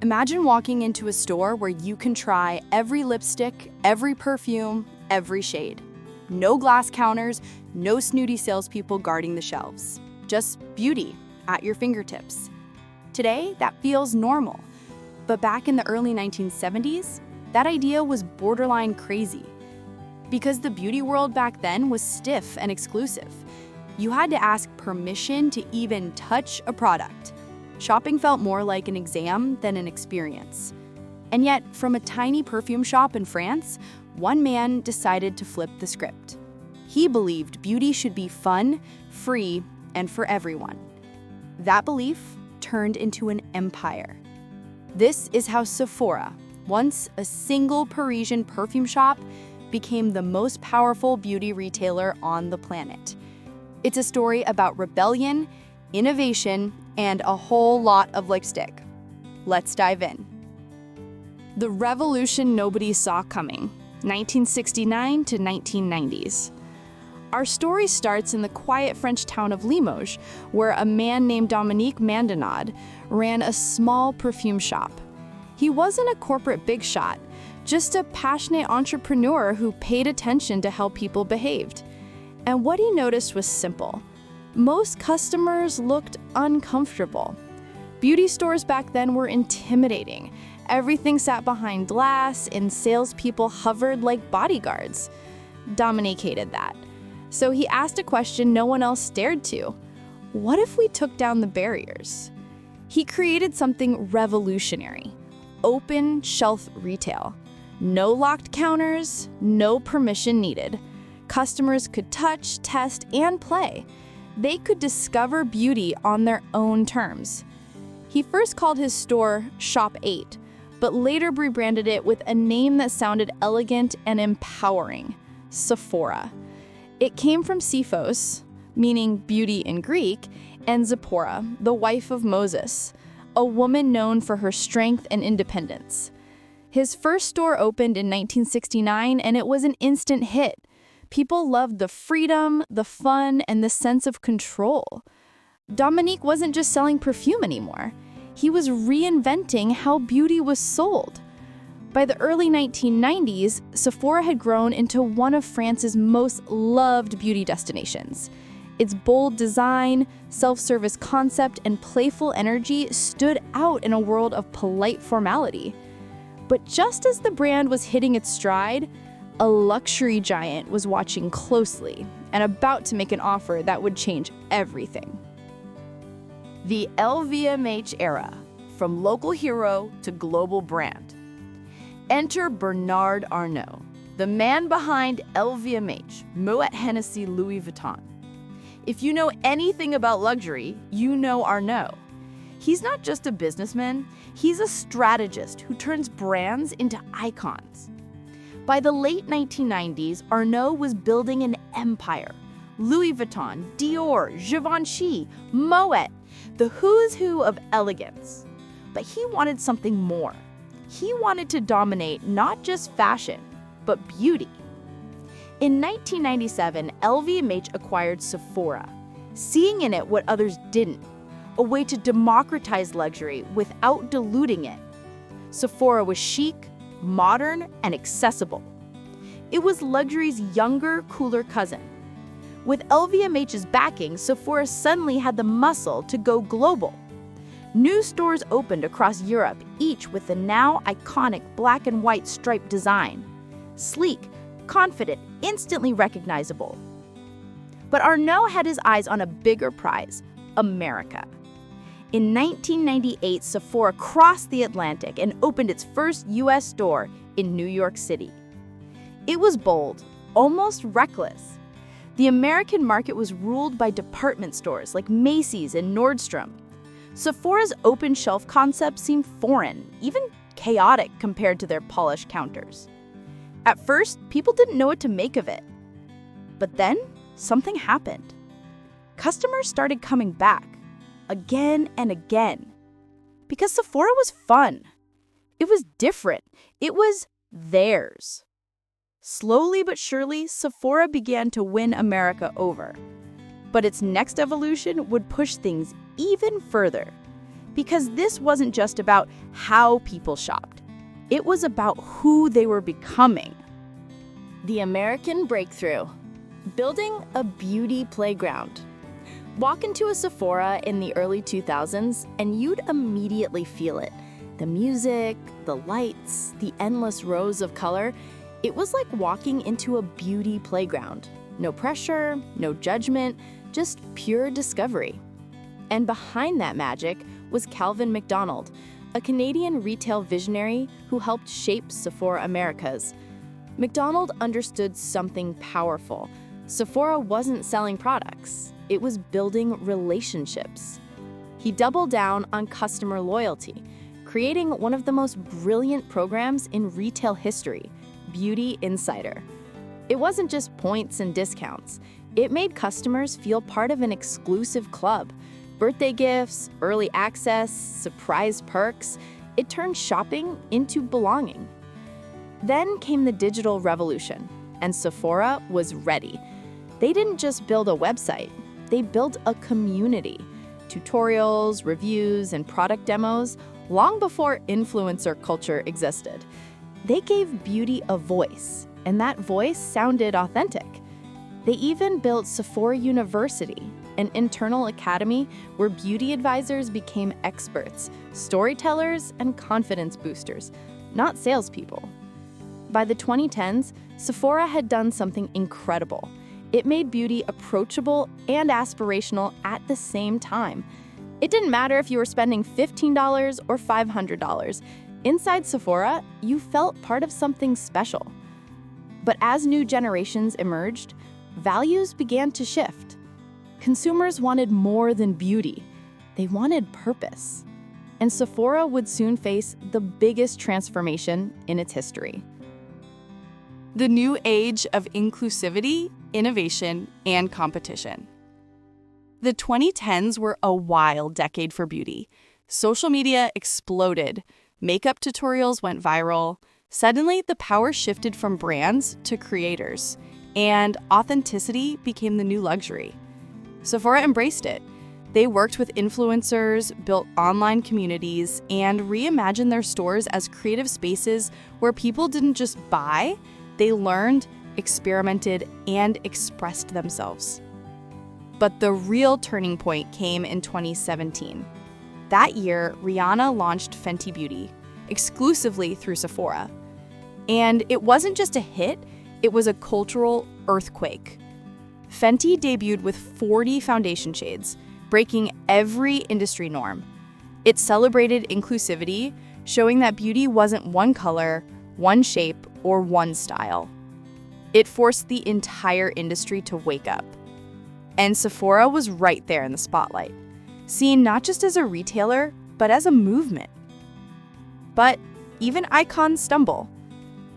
Imagine walking into a store where you can try every lipstick, every perfume, every shade. No glass counters, no snooty salespeople guarding the shelves. Just beauty at your fingertips. Today, that feels normal. But back in the early 1970s, that idea was borderline crazy. Because the beauty world back then was stiff and exclusive. You had to ask permission to even touch a product. Shopping felt more like an exam than an experience. And yet, from a tiny perfume shop in France, one man decided to flip the script. He believed beauty should be fun, free, and for everyone. That belief turned into an empire. This is how Sephora, once a single Parisian perfume shop, became the most powerful beauty retailer on the planet. It's a story about rebellion, innovation, and a whole lot of lipstick. Let's dive in. The revolution nobody saw coming, 1969 to 1990s. Our story starts in the quiet French town of Limoges, where a man named Dominique Mandonnaud ran a small perfume shop. He wasn't a corporate big shot, just a passionate entrepreneur who paid attention to how people behaved. And what he noticed was simple. Most customers looked uncomfortable. Beauty stores back then were intimidating. Everything sat behind glass, and salespeople hovered like bodyguards. Dominique hated that. So he asked a question no one else dared to. What if we took down the barriers? He created something revolutionary. Open shelf retail. No locked counters, no permission needed. Customers could touch, test, and play. They could discover beauty on their own terms. He first called his store Shop 8, but later rebranded it with a name that sounded elegant and empowering, Sephora. It came from Sephos, meaning beauty in Greek, and Zipporah, the wife of Moses, a woman known for her strength and independence. His first store opened in 1969, and it was an instant hit. People loved the freedom, the fun, and the sense of control. Dominique wasn't just selling perfume anymore. He was reinventing how beauty was sold. By the early 1990s, Sephora had grown into one of France's most loved beauty destinations. Its bold design, self-service concept, and playful energy stood out in a world of polite formality. But just as the brand was hitting its stride, a luxury giant was watching closely and about to make an offer that would change everything. The LVMH era, from local hero to global brand. Enter Bernard Arnault, the man behind LVMH, Moet Hennessy Louis Vuitton. If you know anything about luxury, you know Arnault. He's not just a businessman, he's a strategist who turns brands into icons. By the late 1990s, Arnault was building an empire. Louis Vuitton, Dior, Givenchy, Moet, the who's who of elegance. But he wanted something more. He wanted to dominate not just fashion, but beauty. In 1997, LVMH acquired Sephora, seeing in it what others didn't, a way to democratize luxury without diluting it. Sephora was chic, modern, and accessible. It was luxury's younger, cooler cousin. With LVMH's backing, Sephora suddenly had the muscle to go global. New stores opened across Europe, each with the now iconic black and white striped design. Sleek, confident, instantly recognizable. But Arnault had his eyes on a bigger prize, America. In 1998, Sephora crossed the Atlantic and opened its first U.S. store in New York City. It was bold, almost reckless. The American market was ruled by department stores like Macy's and Nordstrom. Sephora's open shelf concept seemed foreign, even chaotic compared to their polished counters. At first, people didn't know what to make of it. But then, something happened. Customers started coming back, again and again. Because Sephora was fun. It was different. It was theirs. Slowly but surely, Sephora began to win America over. But its next evolution would push things even further. Because this wasn't just about how people shopped. It was about who they were becoming. The American breakthrough. Building a beauty playground. Walk into a Sephora in the early 2000s and you'd immediately feel it. The music, the lights, the endless rows of color. It was like walking into a beauty playground. No pressure, no judgment, just pure discovery. And behind that magic was Calvin McDonald, a Canadian retail visionary who helped shape Sephora Americas. McDonald understood something powerful. Sephora wasn't selling products. It was building relationships. He doubled down on customer loyalty, creating one of the most brilliant programs in retail history, Beauty Insider. It wasn't just points and discounts. It made customers feel part of an exclusive club. Birthday gifts, early access, surprise perks. It turned shopping into belonging. Then came the digital revolution, and Sephora was ready. They didn't just build a website, they built a community. Tutorials, reviews, and product demos long before influencer culture existed. They gave beauty a voice, and that voice sounded authentic. They even built Sephora University, an internal academy where beauty advisors became experts, storytellers, and confidence boosters, not salespeople. By the 2010s, Sephora had done something incredible. It made beauty approachable and aspirational at the same time. It didn't matter if you were spending $15 or $500. Inside Sephora, you felt part of something special. But as new generations emerged, values began to shift. Consumers wanted more than beauty. They wanted purpose. And Sephora would soon face the biggest transformation in its history. The new age of inclusivity, innovation, and competition. The 2010s were a wild decade for beauty. Social media exploded. Makeup tutorials went viral. Suddenly, the power shifted from brands to creators, and authenticity became the new luxury. Sephora embraced it. They worked with influencers, built online communities, and reimagined their stores as creative spaces where people didn't just buy, they learned, experimented, and expressed themselves. But the real turning point came in 2017. That year, Rihanna launched Fenty Beauty, exclusively through Sephora. And it wasn't just a hit, it was a cultural earthquake. Fenty debuted with 40 foundation shades, breaking every industry norm. It celebrated inclusivity, showing that beauty wasn't one color, one shape, or one style. It forced the entire industry to wake up. And Sephora was right there in the spotlight, seen not just as a retailer, but as a movement. But even icons stumble.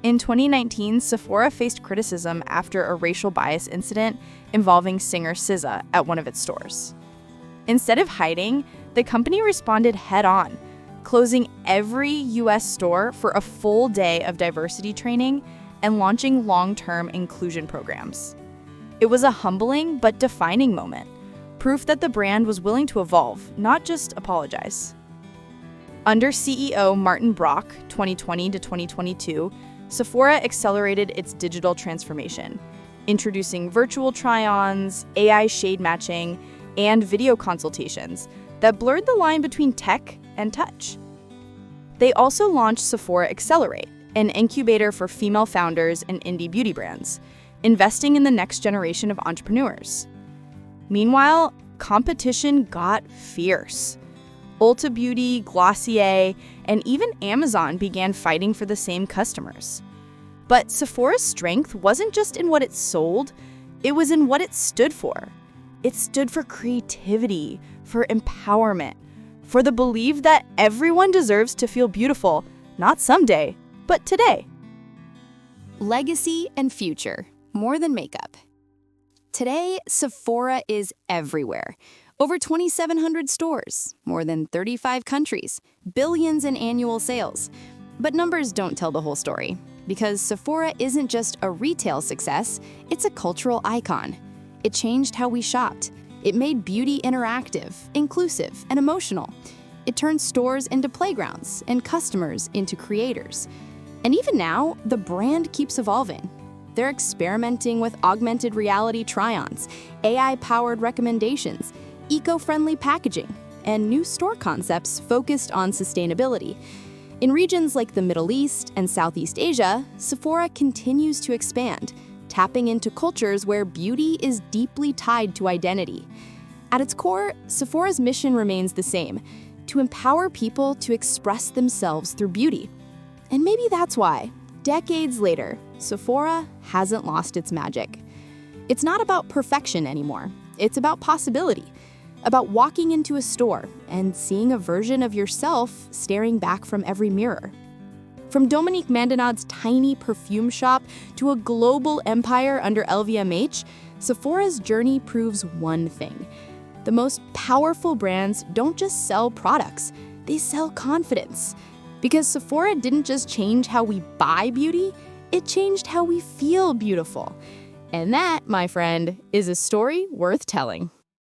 In 2019, Sephora faced criticism after a racial bias incident involving singer SZA at one of its stores. Instead of hiding, the company responded head-on, closing every U.S. store for a full day of diversity training and launching long-term inclusion programs. It was a humbling but defining moment, proof that the brand was willing to evolve, not just apologize. Under CEO Martin Brock, 2020 to 2022, Sephora accelerated its digital transformation, introducing virtual try-ons, AI shade matching, and video consultations that blurred the line between tech and touch. They also launched Sephora Accelerate, an incubator for female founders and indie beauty brands, investing in the next generation of entrepreneurs. Meanwhile, competition got fierce. Ulta Beauty, Glossier, and even Amazon began fighting for the same customers. But Sephora's strength wasn't just in what it sold, it was in what it stood for. It stood for creativity, for empowerment, for the belief that everyone deserves to feel beautiful, not someday, but today. Legacy and future, more than makeup. Today, Sephora is everywhere. Over 2,700 stores, more than 35 countries, billions in annual sales. But numbers don't tell the whole story, because Sephora isn't just a retail success, it's a cultural icon. It changed how we shopped. It made beauty interactive, inclusive, and emotional. It turns stores into playgrounds and customers into creators. And even now, the brand keeps evolving. They're experimenting with augmented reality try-ons, AI-powered recommendations, eco-friendly packaging, and new store concepts focused on sustainability. In regions like the Middle East and Southeast Asia, Sephora continues to expand, tapping into cultures where beauty is deeply tied to identity. At its core, Sephora's mission remains the same: to empower people to express themselves through beauty. And maybe that's why, decades later, Sephora hasn't lost its magic. It's not about perfection anymore. It's about possibility, about walking into a store and seeing a version of yourself staring back from every mirror. From Dominique Mandonnaud's tiny perfume shop to a global empire under LVMH, Sephora's journey proves one thing: the most powerful brands don't just sell products, they sell confidence. Because Sephora didn't just change how we buy beauty, it changed how we feel beautiful. And that, my friend, is a story worth telling.